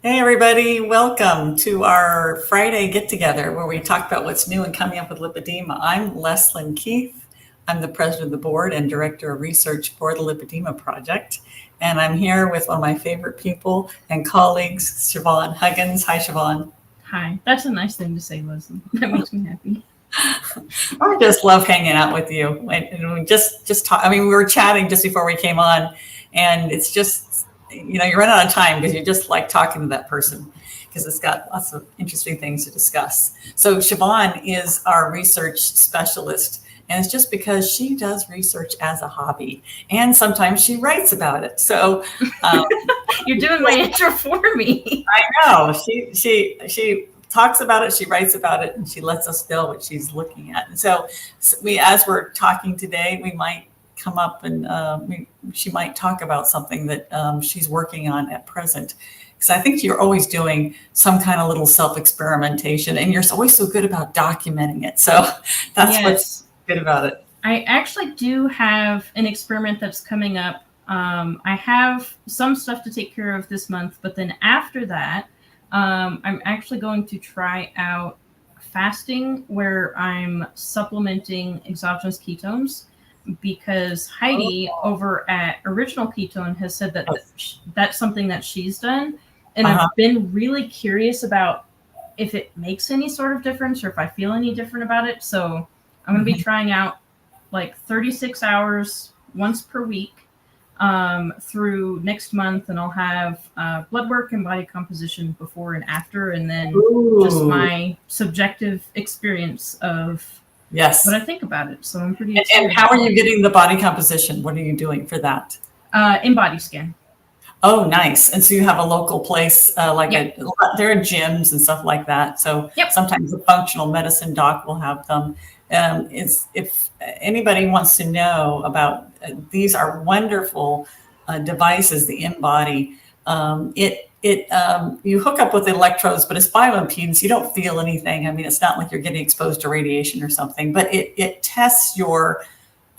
Hey, everybody, welcome to our Friday get together where we talk about what's new and coming up with Lipedema. I'm Leslyn Keith. I'm the president of the board and director of research for the Lipedema Project. And I'm here with one of my favorite people and colleagues, Siobhan Huggins. Hi, Siobhan. Hi. That's a nice thing to say, Leslie. That makes me happy. I just love hanging out with you. And we just talk. I mean, we were chatting just before we came on, and it's just, you run out of time because you just like talking to that person because it's got lots of interesting things to discuss. So Siobhan is our research specialist, and it's just because she does research as a hobby, and sometimes she writes about it. So You're doing my intro for me. I know she talks about it, she writes about it, and she lets us know what she's looking at. And so as we're talking today, we might come up and she might talk about something that she's working on at present. Because I think you're always doing some kind of little self-experimentation, and you're always so good about documenting it. So that's what's good about it. I actually do have an experiment that's coming up. I have some stuff to take care of this month, but then after that, I'm actually going to try out fasting where I'm supplementing exogenous ketones because Heidi over at Original Ketone has said that that's something that she's done. And I've been really curious about if it makes any sort of difference or if I feel any different about it. So I'm going to be trying out like 36 hours once per week through next month, and I'll have blood work and body composition before and after, and then just my subjective experience of what I think about it. So I'm pretty excited. And how are you getting the body composition? What are you doing for that? In body scan. Oh, nice. And so you have a local place, there are gyms and stuff like that. So sometimes a functional medicine doc will have them. If anybody wants to know about these are wonderful devices, the InBody. You hook up with electrodes, but it's bioimpedance. You don't feel anything. I mean, it's not like you're getting exposed to radiation or something, but it tests your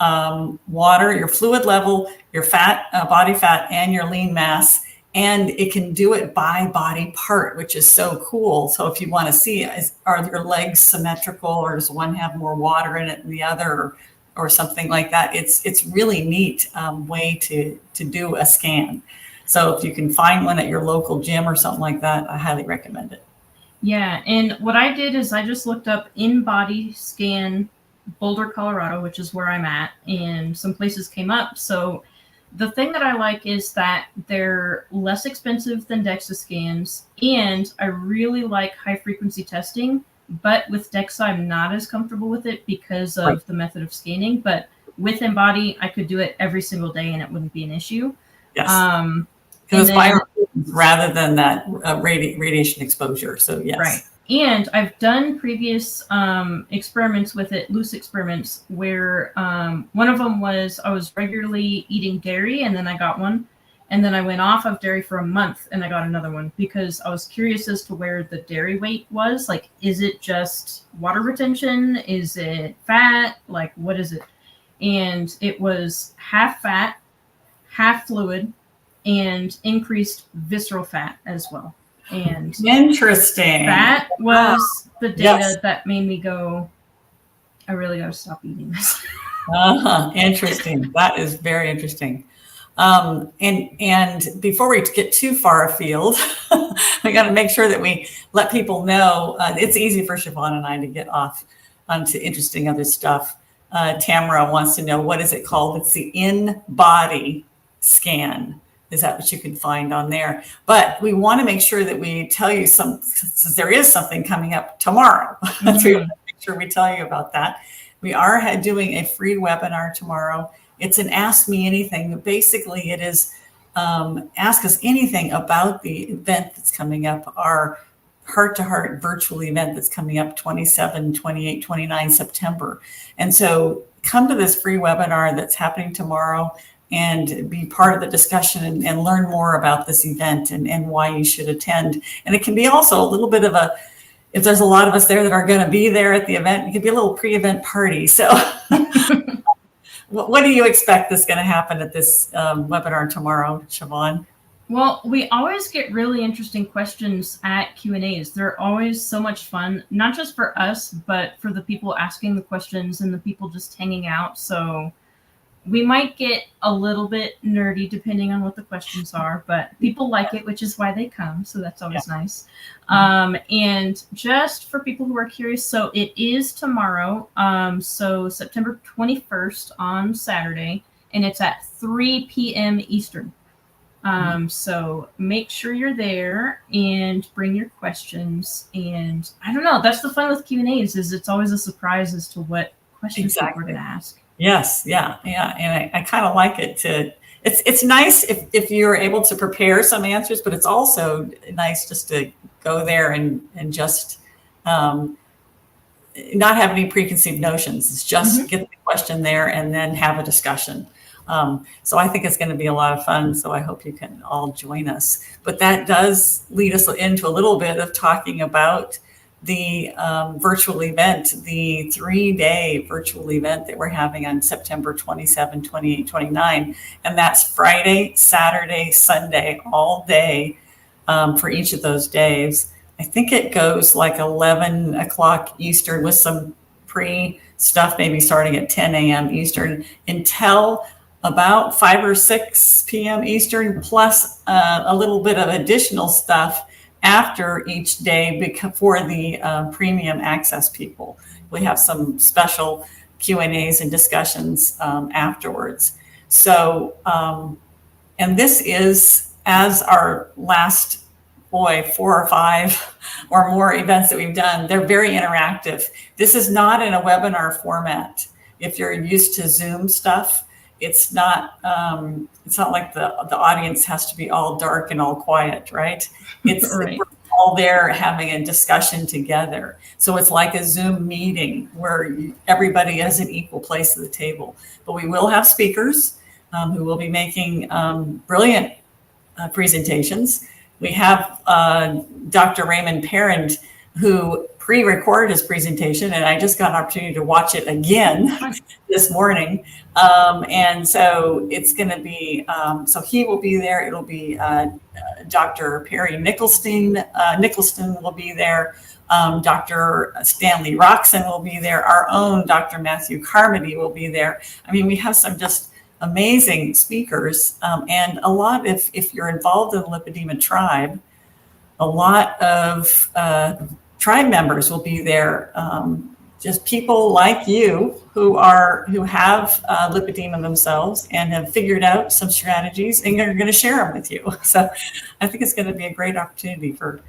water, your fluid level, your fat, body fat, and your lean mass. And it can do it by body part, which is so cool. So if you want to see, are your legs symmetrical, or does one have more water in it than the other, or something like that? It's really neat way to do a scan. So if you can find one at your local gym or something like that, I highly recommend it. Yeah, and what I did is I just looked up InBody scan Boulder, Colorado, which is where I'm at, and some places came up. So the thing that I like is that they're less expensive than DEXA scans, and I really like high frequency testing, but with DEXA, I'm not as comfortable with it because of the method of scanning. But with InBody, I could do it every single day and it wouldn't be an issue. Yes. Because it's bioimpedance rather than that radiation exposure. So yes. Right. And I've done previous experiments with it, loose experiments, where one of them was I was regularly eating dairy, and then I got one. And then I went off of dairy for a month, and I got another one because I was curious as to where the dairy weight was. Like, is it just water retention? Is it fat? Like, what is it? And it was half fat, half fluid, and increased visceral fat as well. And interesting. That was the data that made me go, I really got to stop eating this. Interesting. That is very interesting. And before we get too far afield, we got to make sure that we let people know it's easy for Siobhan and I to get off onto interesting other stuff. Tamara wants to know, what is it called? It's the InBody scan. Is that what you can find on there? But we want to make sure that we tell you since there is something coming up tomorrow. So we want to make sure we tell you about that. We are doing a free webinar tomorrow. It's an Ask Me Anything. Basically, it is ask us anything about the event that's coming up, our heart-to-heart virtual event that's coming up 27, 28, 29 September. And so come to this free webinar that's happening tomorrow and be part of the discussion and learn more about this event and why you should attend. And it can be also a little bit of if there's a lot of us there that are going to be there at the event, it could be a little pre-event party. So what do you expect is going to happen at this webinar tomorrow, Siobhan? Well, we always get really interesting questions at Q&As. They're always so much fun, not just for us, but for the people asking the questions and the people just hanging out. So we might get a little bit nerdy depending on what the questions are, but people like it, which is why they come. So that's always nice. And just for people who are curious, so it is tomorrow. So September 21st on Saturday, and it's at 3 p.m. Eastern. So make sure you're there and bring your questions. And I don't know, that's the fun with Q&As, is it's always a surprise as to what questions people are going to ask. Yes. Yeah. And I kind of like it to, it's nice if you're able to prepare some answers, but it's also nice just to go there and just not have any preconceived notions. It's just get the question there and then have a discussion. So I think it's going to be a lot of fun. So I hope you can all join us. But that does lead us into a little bit of talking about the virtual event, the 3-day virtual event that we're having on September 27, 28, 29. And that's Friday, Saturday, Sunday, all day for each of those days. I think it goes like 11 o'clock Eastern with some pre stuff, maybe starting at 10 a.m. Eastern until about 5 or 6 p.m. Eastern, plus a little bit of additional stuff after each day for the premium access people. We have some special Q&As and discussions afterwards. So, and this is, as our last 4 or 5 or more events that we've done, they're very interactive. This is not in a webinar format. If you're used to Zoom stuff, it's not like the audience has to be all dark and all quiet, right? It's right. We're all there having a discussion together. So it's like a Zoom meeting where everybody is an equal place at the table. But we will have speakers who will be making brilliant presentations. We have Dr. Raymond Parent, who pre-recorded his presentation, and I just got an opportunity to watch it again this morning. And so it's going to be, so he will be there. It'll be Dr. Perry Nicholson will be there. Dr. Stanley Roxon will be there. Our own Dr. Matthew Carmody will be there. I mean, we have some just amazing speakers, and a lot, if you're involved in the Lipedema tribe, a lot of tribe members will be there. Just people like you who have lipedema themselves and have figured out some strategies and are going to share them with you. So I think it's going to be a great opportunity for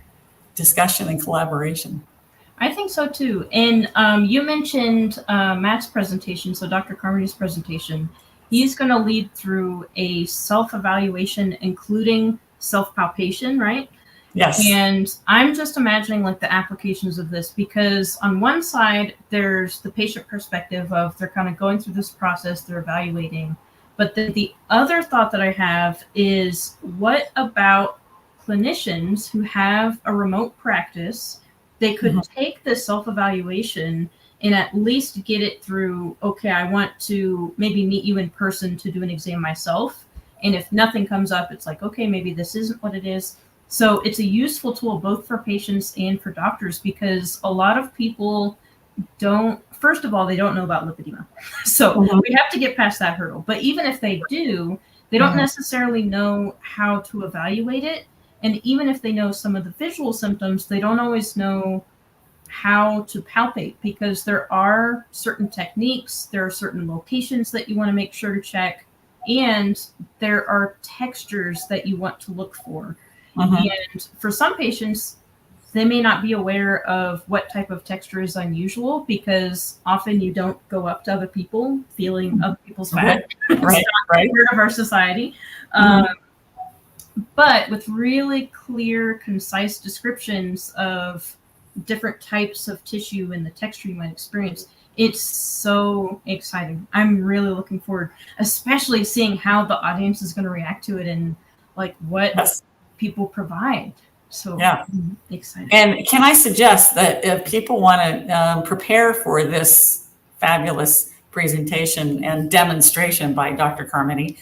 discussion and collaboration. I think so too. And you mentioned Matt's presentation, so Dr. Carmody's presentation. He's going to lead through a self-evaluation, including self-palpation, right? Yes. And I'm just imagining like the applications of this, because on one side, there's the patient perspective of they're kind of going through this process, they're evaluating. But then the other thought that I have is, what about clinicians who have a remote practice? They could take this self-evaluation and at least get it through, okay, I want to maybe meet you in person to do an exam myself. And if nothing comes up, it's like, okay, maybe this isn't what it is. So it's a useful tool both for patients and for doctors, because a lot of people first of all, they don't know about lipedema. So we have to get past that hurdle. But even if they do, they don't necessarily know how to evaluate it. And even if they know some of the visual symptoms, they don't always know how to palpate, because there are certain techniques, there are certain locations that you want to make sure to check, and there are textures that you want to look for. And for some patients, they may not be aware of what type of texture is unusual, because often you don't go up to other people feeling other people's fat. Right. Part of our society. But with really clear, concise descriptions of different types of tissue and the texture you might experience, it's so exciting. I'm really looking forward, especially seeing how the audience is going to react to it and like what people provide. So I'm excited. And can I suggest that if people want to prepare for this fabulous presentation and demonstration by Dr. Carmody,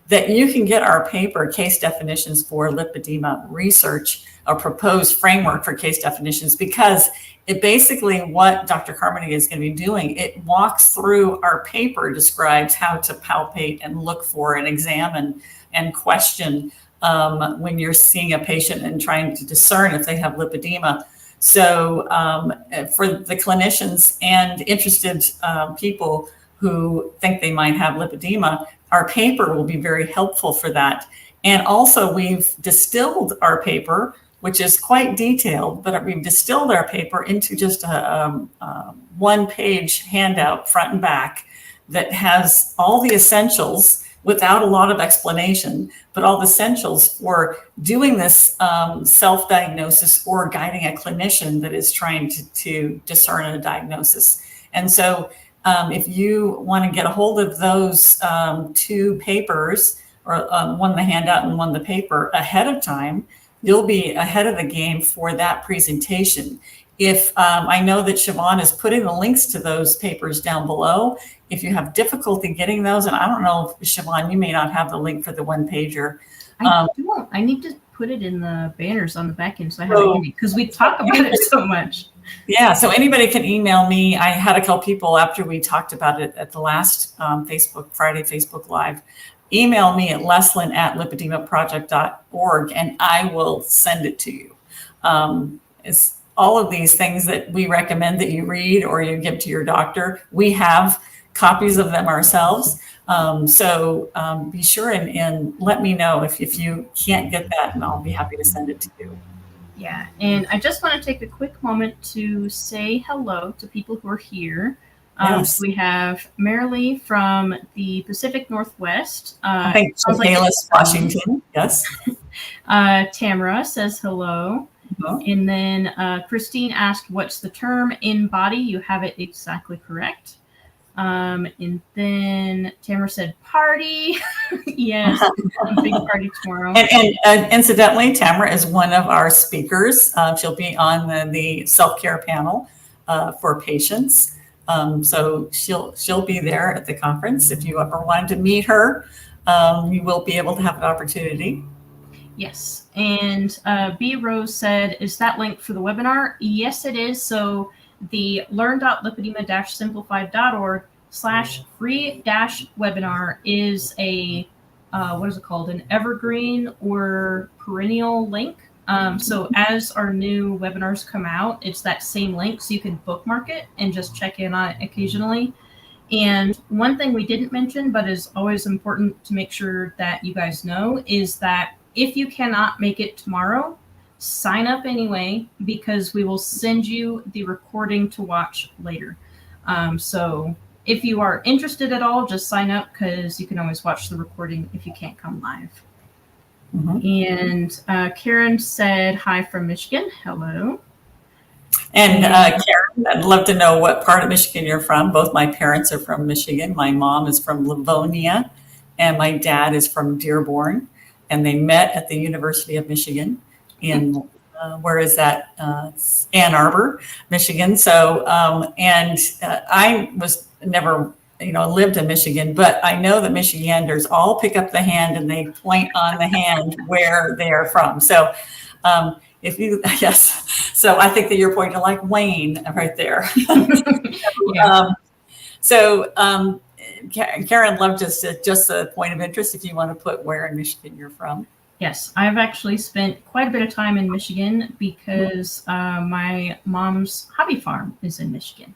that you can get our paper, Case Definitions for Lipedema Research, a proposed framework for case definitions, because it basically, what Dr. Carmody is going to be doing, it walks through our paper, describes how to palpate and look for and examine and question when you're seeing a patient and trying to discern if they have lipedema. So for the clinicians and interested people who think they might have lipedema, our paper will be very helpful for that. And also, we've distilled our paper, which is quite detailed, but we've distilled our paper into just a one-page handout, front and back, that has all the essentials without a lot of explanation, but all the essentials for doing this self-diagnosis or guiding a clinician that is trying to discern a diagnosis. And so if you want to get a hold of those two papers, or one the handout and one the paper, ahead of time, you'll be ahead of the game for that presentation. If I know that Siobhan is putting the links to those papers down below, if you have difficulty getting those, and I don't know if, Siobhan, you may not have the link for the one pager. I don't. I need to put it in the banners on the back end, so I have it handy, because we talk about it so much. Yeah, so anybody can email me. I had a couple people after we talked about it at the last Friday Facebook Live. Email me at leslyn@lipedemaproject.org, and I will send it to you. It's all of these things that we recommend that you read or you give to your doctor. We have copies of them ourselves. So be sure and let me know if you can't get that, and I'll be happy to send it to you. Yeah, and I just want to take a quick moment to say hello to people who are here. Yes. We have Marilee from the Pacific Northwest. I think Palis, Washington. Yes. Tamara says hello. Uh-huh. And then Christine asked, what's the term in body? You have it exactly correct. And then Tamara said, party. Yes, a big party tomorrow. And incidentally, Tamara is one of our speakers. She'll be on the self-care panel for patients. So she'll be there at the conference. If you ever wanted to meet her, you will be able to have an opportunity. Yes. And B. Rose said, is that link for the webinar? Yes, it is. So the learn.lipedema-simplified.org/free-webinar is a, what is it called? An evergreen or perennial link. So as our new webinars come out, it's that same link, so you can bookmark it and just check in on it occasionally. And one thing we didn't mention, but is always important to make sure that you guys know, is that if you cannot make it tomorrow, sign up anyway, because we will send you the recording to watch later. So if you are interested at all, just sign up, because you can always watch the recording if you can't come live. Mm-hmm. And Karen said hi from Michigan. Hello. And Karen, I'd love to know what part of Michigan you're from. Both my parents are from Michigan. My mom is from Livonia, and my dad is from Dearborn. And they met at the University of Michigan in, where is that? Ann Arbor, Michigan. So, I was never, lived in Michigan, but I know that Michiganders all pick up the hand and they point on the hand where they are from. So, yes. So I think that you're pointing like Wayne right there. Yeah. Karen, love just a point of interest if you want to put where in Michigan you're from. Yes, I've actually spent quite a bit of time in Michigan because my mom's hobby farm is in Michigan.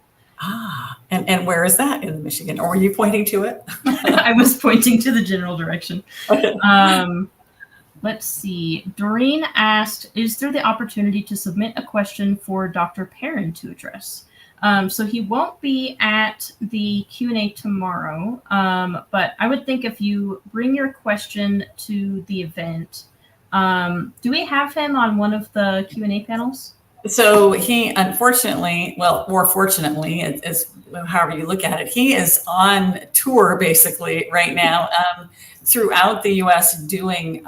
And where is that in Michigan? Or were you pointing to it? I was pointing to the general direction. Okay. Let's see. Doreen asked, is there the opportunity to submit a question for Dr. Perrin to address? So he won't be at the Q&A tomorrow, but I would think if you bring your question to the event, do we have him on one of the Q&A panels? So he, unfortunately, or fortunately, it's however you look at it, he is on tour basically right now throughout the U.S. doing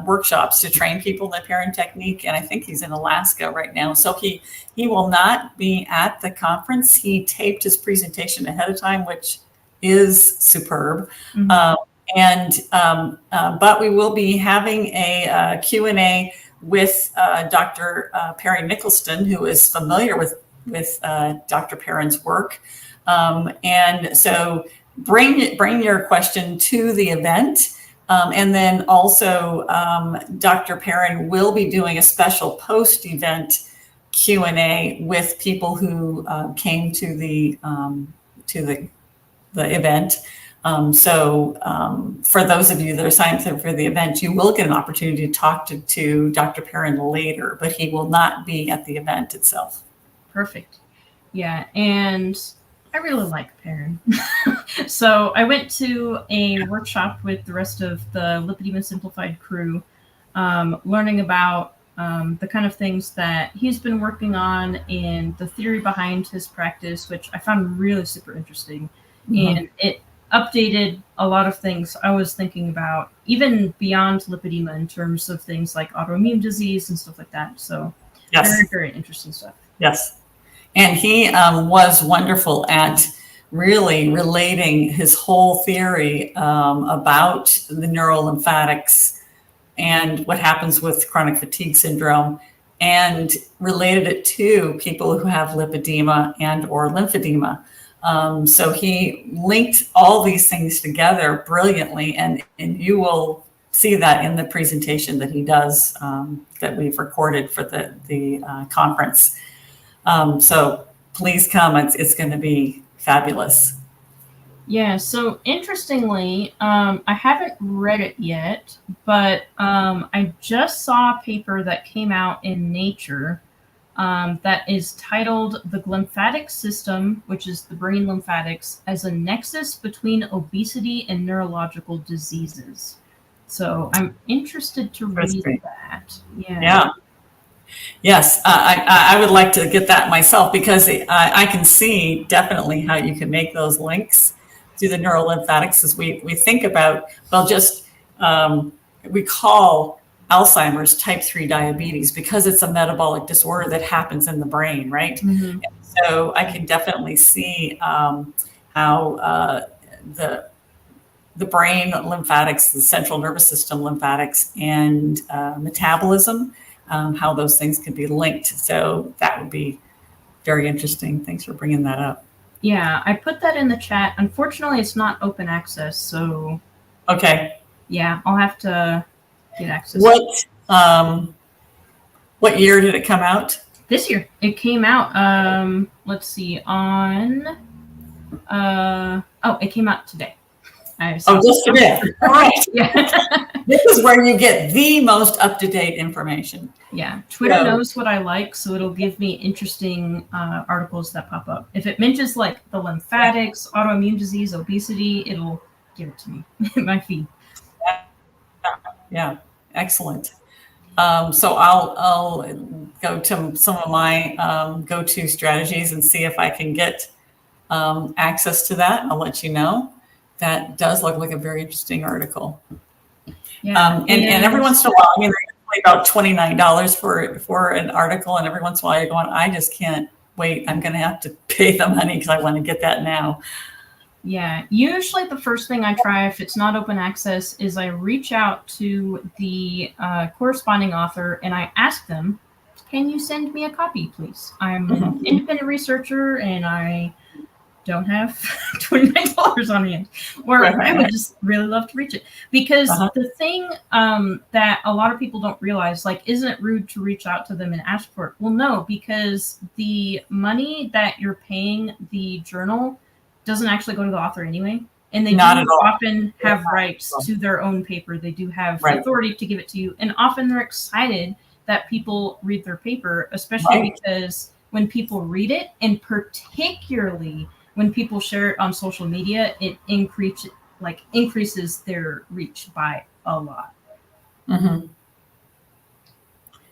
workshops to train people in the Perrin technique. And I think he's in Alaska right now. So he will not be at the conference. He taped his presentation ahead of time, which is superb. Mm-hmm. But we will be having a Q&A with Dr. Perry Nicholson, who is familiar with Dr. Perrin's work. And so bring your question to the event. And then also Dr. Perrin will be doing a special post-event Q&A with people who came to the event. For those of you that are signed up for the event, you will get an opportunity to talk to Dr. Perrin later, but he will not be at the event itself. Perfect. Yeah, and I really like Perrin. So I went to a workshop with the rest of the Lipedema Simplified crew, learning about the kind of things that he's been working on and the theory behind his practice, which I found really super interesting. Mm-hmm. And it updated a lot of things I was thinking about, even beyond lipedema, in terms of things like autoimmune disease and stuff like that. So yes. Very, very interesting stuff. Yes. And he was wonderful at really relating his whole theory about the neurolymphatics and what happens with chronic fatigue syndrome, and related it to people who have lipedema and or lymphedema. So he linked all these things together brilliantly, and you will see that in the presentation that he does that we've recorded for the conference. So please come. It's going to be fabulous. Yeah. So interestingly, I haven't read it yet, but I just saw a paper that came out in Nature that is titled "The Glymphatic System, which is the brain lymphatics, as a nexus between obesity and neurological diseases." So I'm interested to read that. Yeah. Yeah. Yes, I would like to get that myself, because I can see definitely how you can make those links to the neurolymphatics as we think about, well, just we call Alzheimer's type 3 diabetes because it's a metabolic disorder that happens in the brain, right? Mm-hmm. So I can definitely see how the brain lymphatics, the central nervous system lymphatics, and metabolism, how those things can be linked. So that would be very interesting. Thanks for bringing that up. Yeah, I put that in the chat. Unfortunately, it's not open access. So okay. Yeah, I'll have to get access. What year did it come out? This year. It came out, let's see, on, it came out today. Just today. All right. Yeah. This is where you get the most up-to-date information. Yeah. Twitter knows what I like, so it'll give me interesting articles that pop up. If it mentions like the lymphatics, autoimmune disease, obesity, it'll give it to me in my feed. Yeah. Excellent. So I'll go to some of my go-to strategies and see if I can get access to that. I'll let you know. That does look like a very interesting article. Yeah. And every once in a while, I mean, they're about $29 for an article, and every once in a while you're going, I just can't wait. I'm going to have to pay the money because I want to get that now. Yeah. Usually the first thing I try, if it's not open access, is I reach out to the corresponding author and I ask them, can you send me a copy, please? I'm an independent researcher and I don't have $29 on hand, or I would just really love to reach it, because the thing that a lot of people don't realize, like, isn't it rude to reach out to them and ask for it? Well, no, because the money that you're paying the journal doesn't actually go to the author anyway, and they often have rights to their own paper. They do have authority to give it to you, and often they're excited that people read their paper, especially because when people read it, and particularly when people share it on social media, it increases their reach by a lot. Mm-hmm.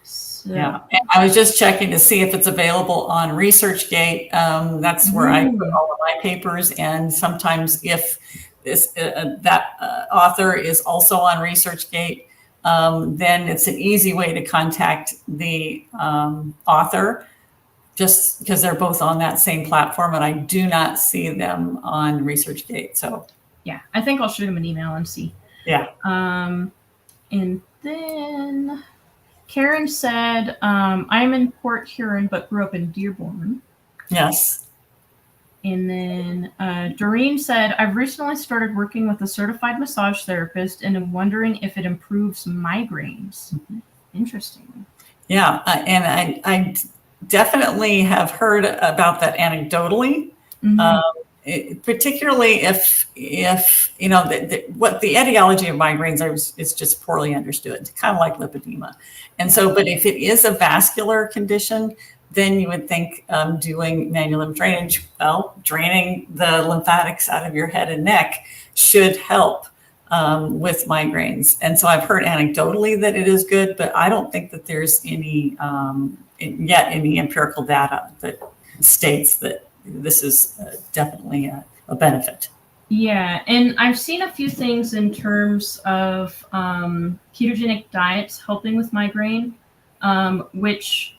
So. Yeah, and I was just checking to see if it's available on ResearchGate. That's where I put all of my papers, and sometimes if this that author is also on ResearchGate, then it's an easy way to contact the author, just because they're both on that same platform, and I do not see them on ResearchGate. So Yeah, I think I'll shoot him an email and see. Yeah. And then Karen said, I'm in Port Huron, but grew up in Dearborn. Yes. And then Doreen said, I've recently started working with a certified massage therapist and am wondering if it improves migraines. Mm-hmm. Interesting. Yeah. And I definitely have heard about that anecdotally. Mm-hmm. Particularly if you know what the etiology of migraines is just poorly understood, kind of like lipedema. And so, but if it is a vascular condition, then you would think doing manual lymph drainage, well, draining the lymphatics out of your head and neck should help with migraines. And so I've heard anecdotally that it is good, but I don't think that there's any yet any empirical data that states that this is definitely a benefit. Yeah, and I've seen a few things in terms of ketogenic diets helping with migraine, which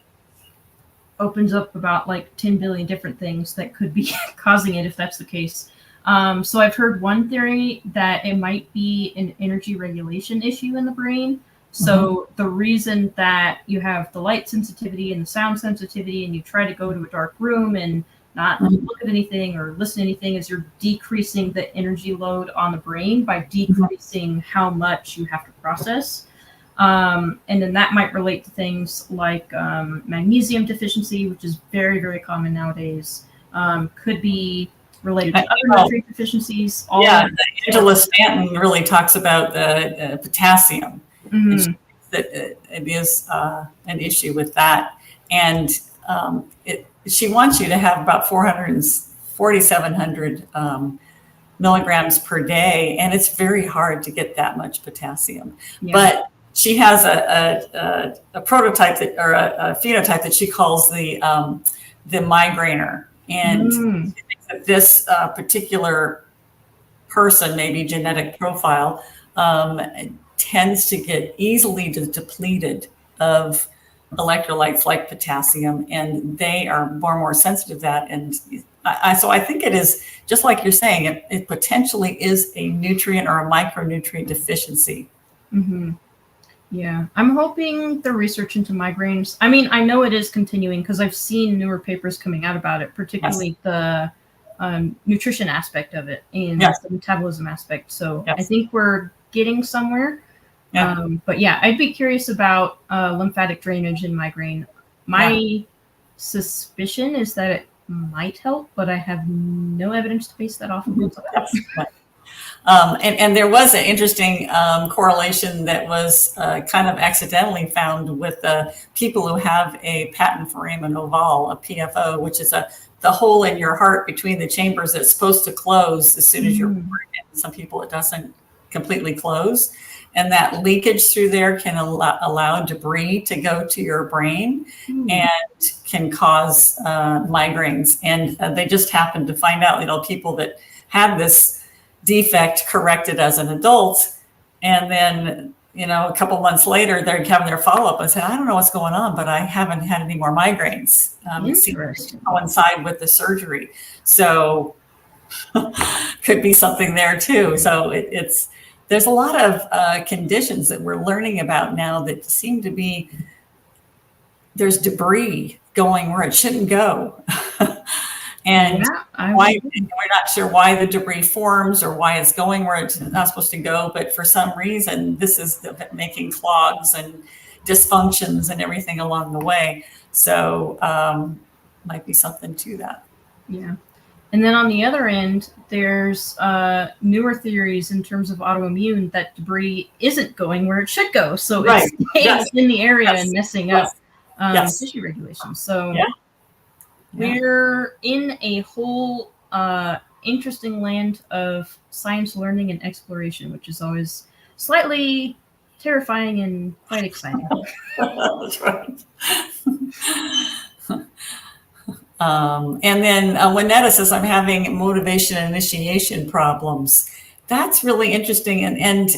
opens up about like 10 billion different things that could be causing it if that's the case. So I've heard one theory that it might be an energy regulation issue in the brain. So the reason that you have the light sensitivity and the sound sensitivity and you try to go to a dark room and not look at anything or listen to anything is you're decreasing the energy load on the brain by decreasing how much you have to process. And then that might relate to things like magnesium deficiency, which is very, very common nowadays. Could be related to other nutrient deficiencies. Angela Stanton really talks about the potassium. Mm-hmm. That it is an issue with that. And she wants you to have about 4,700 milligrams per day. And it's very hard to get that much potassium. Yeah. But she has a prototype that, or a phenotype that she calls the migrainer. And she thinks that this particular person, maybe genetic profile, tends to get easily depleted of electrolytes like potassium, and they are more sensitive to that. And so I think it is, just like you're saying, it potentially is a nutrient or a micronutrient deficiency. Mm-hmm. Yeah, I'm hoping the research into migraines, I mean, I know it is continuing because I've seen newer papers coming out about it, particularly the nutrition aspect of it and the metabolism aspect. So I think we're getting somewhere. Yeah. But yeah, I'd be curious about lymphatic drainage in migraine. My suspicion is that it might help, but I have no evidence to base that off of. And there was an interesting correlation that was kind of accidentally found with people who have a patent foramen ovale, a PFO, which is the hole in your heart between the chambers that's supposed to close as soon as you're born. And some people it doesn't completely close. And that leakage through there can allow debris to go to your brain and can cause migraines. And they just happened to find out, people that had this defect corrected as an adult. And then, a couple months later, they're having their follow-up and said, I don't know what's going on, but I haven't had any more migraines. It seems to coincide with the surgery. So could be something there too. So there's a lot of conditions that we're learning about now that seem to be, there's debris going where it shouldn't go. And we're not sure why the debris forms or why it's going where it's not supposed to go. But for some reason, this is making clogs and dysfunctions and everything along the way. So might be something to that. Yeah. And then on the other end, there's newer theories in terms of autoimmune that debris isn't going where it should go. So it's staying in the area and messing up tissue regulation. So we're in a whole interesting land of science learning and exploration, which is always slightly terrifying and quite exciting. That's right. And then Juanetta says, I'm having motivation and initiation problems. That's really interesting. And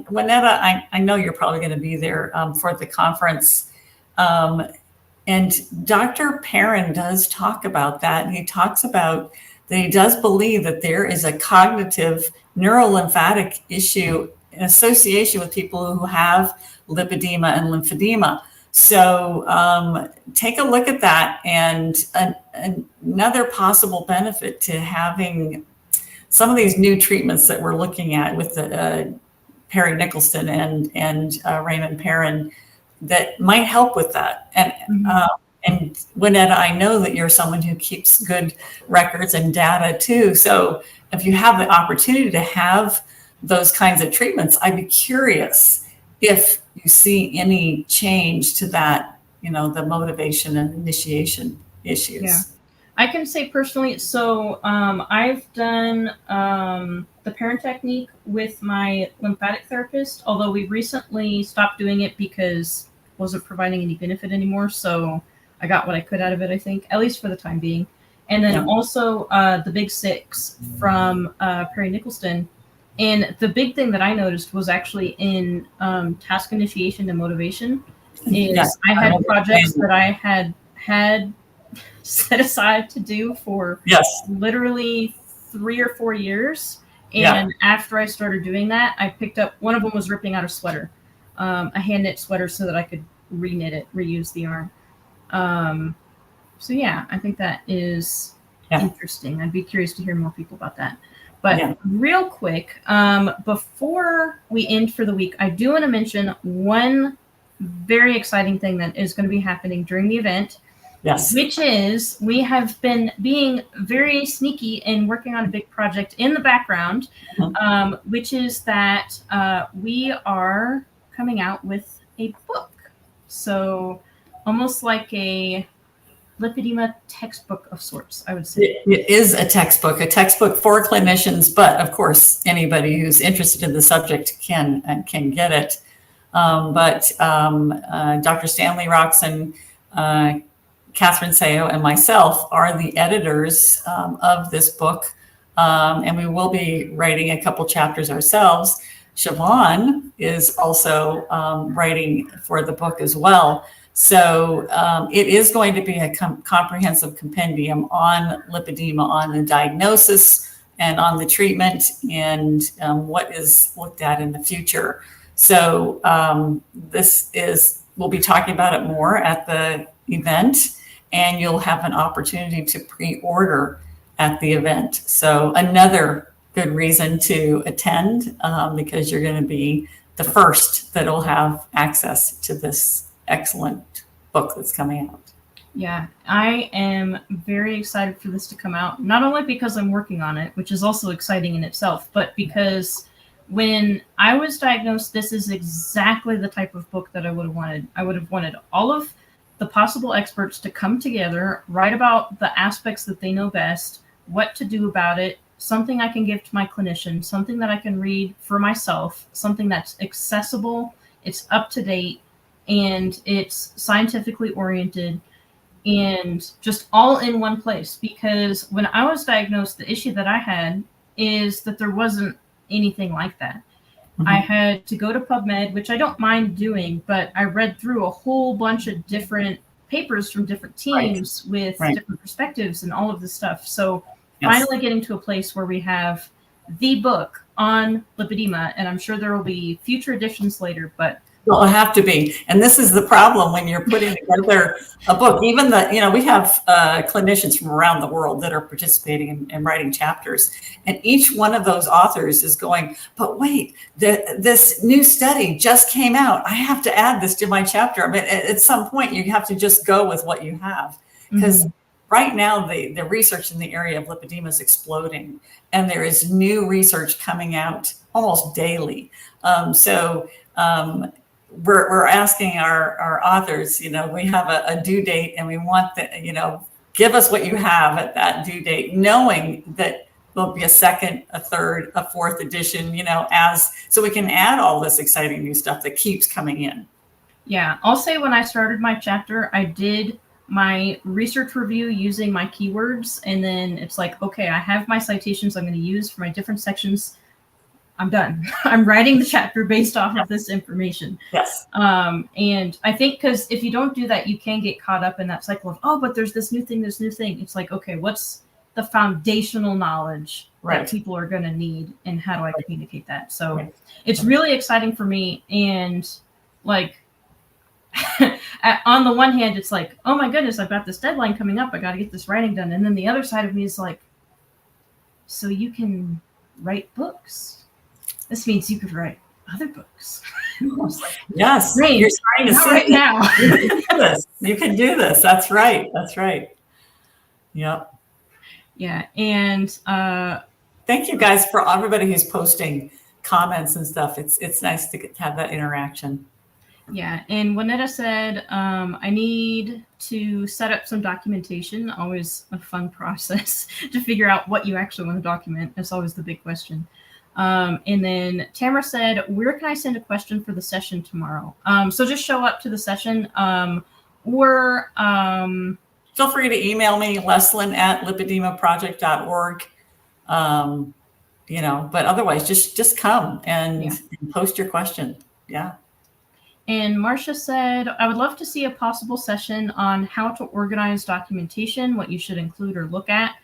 Juanetta, I know you're probably going to be there for the conference. And Dr. Perrin does talk about that. And he talks about that he does believe that there is a cognitive neurolymphatic issue in association with people who have lipedema and lymphedema. So take a look at that. And another possible benefit to having some of these new treatments that we're looking at with the Perry Nicholson and Raymond Perrin that might help with that. And Winetta, I know that you're someone who keeps good records and data too. So if you have the opportunity to have those kinds of treatments, I'd be curious if you see any change to that, the motivation and initiation issues. Yeah. I can say personally, so I've done the parent technique with my lymphatic therapist, although we recently stopped doing it because it wasn't providing any benefit anymore. So I got what I could out of it, I think, at least for the time being. And then also the Big Six from Perry Nicholson. And the big thing that I noticed was actually in task initiation and motivation is I had projects that I had set aside to do for literally 3 or 4 years. And after I started doing that, I picked up, one of them was ripping out a sweater, a hand knit sweater so that I could reknit it, reuse the yarn. So yeah, I think that is interesting. I'd be curious to hear more people about that. But real quick, before we end for the week, I do want to mention one very exciting thing that is going to be happening during the event. Yes. Which is, we have been being very sneaky and working on a big project in the background, which is that we are coming out with a book. So almost like a lipedema textbook of sorts, I would say. It is a textbook for clinicians, but of course, anybody who's interested in the subject can get it. But Dr. Stanley Roxon, Catherine Sayo, and myself are the editors of this book, and we will be writing a couple chapters ourselves. Siobhan is also writing for the book as well. So it is going to be a comprehensive compendium on lipedema, on the diagnosis and on the treatment, and what is looked at in the future. So we'll be talking about it more at the event, and you'll have an opportunity to pre-order at the event. So another good reason to attend, because you're going to be the first that will have access to this excellent book that's coming out. Yeah, I am very excited for this to come out, not only because I'm working on it, which is also exciting in itself, but because when I was diagnosed, this is exactly the type of book that I would have wanted. I would have wanted all of the possible experts to come together, write about the aspects that they know best, what to do about it, something I can give to my clinician, something that I can read for myself, something that's accessible, it's up to date, and it's scientifically oriented, and just all in one place. Because when I was diagnosed, the issue that I had is that there wasn't anything like that. I had to go to PubMed, which I don't mind doing, but I read through a whole bunch of different papers from different teams with different perspectives and all of this stuff. So finally getting to a place where we have the book on lipedema, and I'm sure there will be future editions later, but Well, it'll have to be. And this is the problem when you're putting together a book. Even we have clinicians from around the world that are participating in writing chapters. And each one of those authors is going, but wait, this new study just came out. I have to add this to my chapter. I mean, at some point, you have to just go with what you have. Because right now, the research in the area of lipedema is exploding. And there is new research coming out almost daily. We're asking our authors, we have a due date, and we want give us what you have at that due date, knowing that there'll be a second, a third, a fourth edition, so we can add all this exciting new stuff that keeps coming in. Yeah, I'll say when I started my chapter, I did my research review using my keywords, and then it's like, okay, I have my citations I'm going to use for my different sections. I'm done. I'm writing the chapter based off of this information. Yes. And I think because if you don't do that, you can get caught up in that cycle of, oh, but there's this new thing, It's like, okay, what's the foundational knowledge Right. that people are going to need, and how do I communicate that? So Right. it's really exciting for me. And like, on the one hand, it's like, oh my goodness, I've got this deadline coming up. I got to get this writing done. And then the other side of me is like, so you can write books. This means you could write other books. Like, yes, great. you're starting to Not see right now. You can do this. You can do this. That's right. That's right. Yep. Yeah. And thank you guys for everybody who's posting comments and stuff. It's nice to have that interaction. yeah. And Juanetta said, I need to set up some documentation. Always a fun process to figure out what you actually want to document. That's always the big question. And then Tamara said, where can I send a question for the session tomorrow? So just show up to the session, or feel free to email me, Leslyn at lipedemaproject.org. But otherwise just come and post your question. Yeah. And Marcia said, I would love to see a possible session on how to organize documentation, what you should include or look at.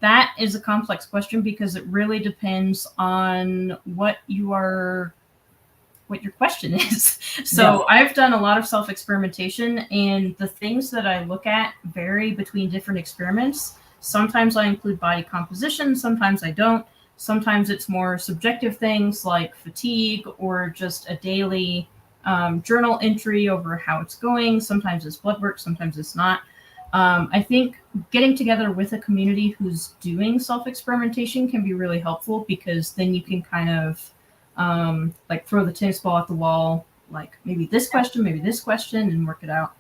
That is a complex question because it really depends on what your question is. So I've done a lot of self-experimentation, and the things that I look at vary between different experiments. Sometimes I include body composition, sometimes I don't. Sometimes it's more subjective things like fatigue or just a daily journal entry over how it's going. Sometimes it's blood work, sometimes it's not. I think getting together with a community who's doing self-experimentation can be really helpful, because then you can kind of like throw the tennis ball at the wall, like maybe this question, and work it out.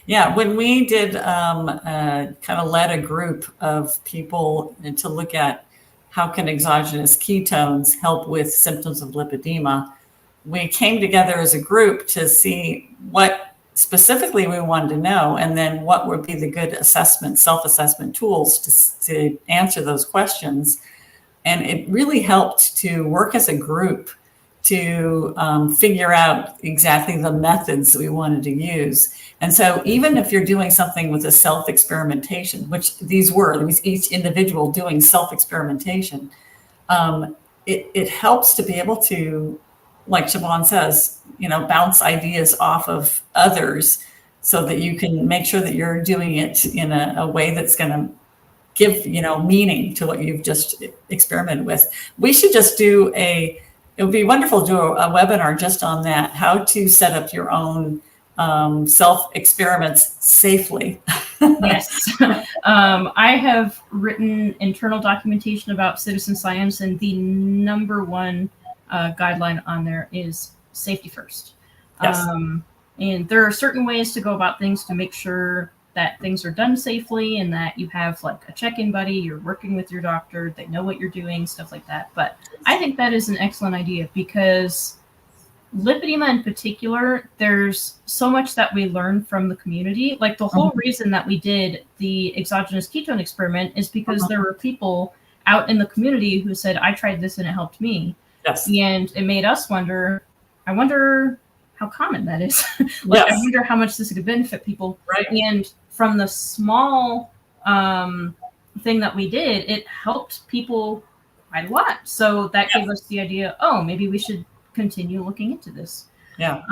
Yeah, when we did kind of led a group of people to look at how can exogenous ketones help with symptoms of lipedema, we came together as a group to see what specifically we wanted to know, and then what would be the good self-assessment tools to answer those questions. And it really helped to work as a group to figure out exactly the methods that we wanted to use. And so even if you're doing something with a self-experimentation, which these was each individual doing self-experimentation, it helps to be able to, like Siobhan says, bounce ideas off of others so that you can make sure that you're doing it in a way that's going to give, meaning to what you've just experimented with. We should just it would be wonderful to do a webinar just on that, how to set up your own self-experiments safely. Yes. I have written internal documentation about citizen science, and the number one guideline on there is safety first. Yes. And there are certain ways to go about things to make sure that things are done safely, and that you have like a check-in buddy, you're working with your doctor, they know what you're doing, stuff like that. But I think that is an excellent idea, because lipedema in particular, there's so much that we learn from the community. Like the whole reason that we did the exogenous ketone experiment is because there were people out in the community who said, I tried this and it helped me. Yes. And it made us wonder, I wonder how common that is. Like, I wonder how much this could benefit people. Right. And from the small thing that we did, it helped people quite a lot. So that gave us the idea, oh, maybe we should continue looking into this. Yeah.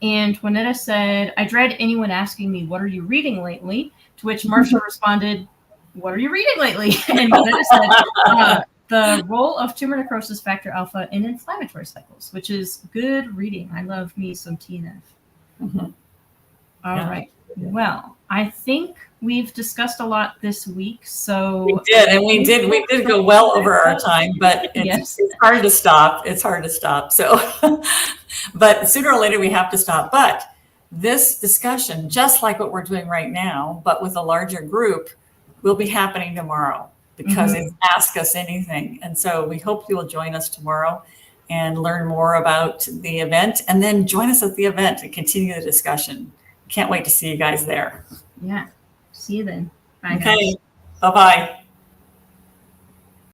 And Juanetta said, I dread anyone asking me, what are you reading lately? To which Marcia responded, what are you reading lately? And Juanetta said, the role of tumor necrosis factor alpha in inflammatory cycles, which is good reading. I love me some TNF. All right. Well, I think we've discussed a lot this week. So we did go well over our time, but it's hard to stop. It's hard to stop. So, but sooner or later we have to stop. But this discussion, just like what we're doing right now, but with a larger group, will be happening tomorrow, because it's Ask Us Anything. And so we hope you will join us tomorrow and learn more about the event, and then join us at the event and continue the discussion. Can't wait to see you guys there. Yeah. See you then. Bye, Okay. guys. Bye-bye.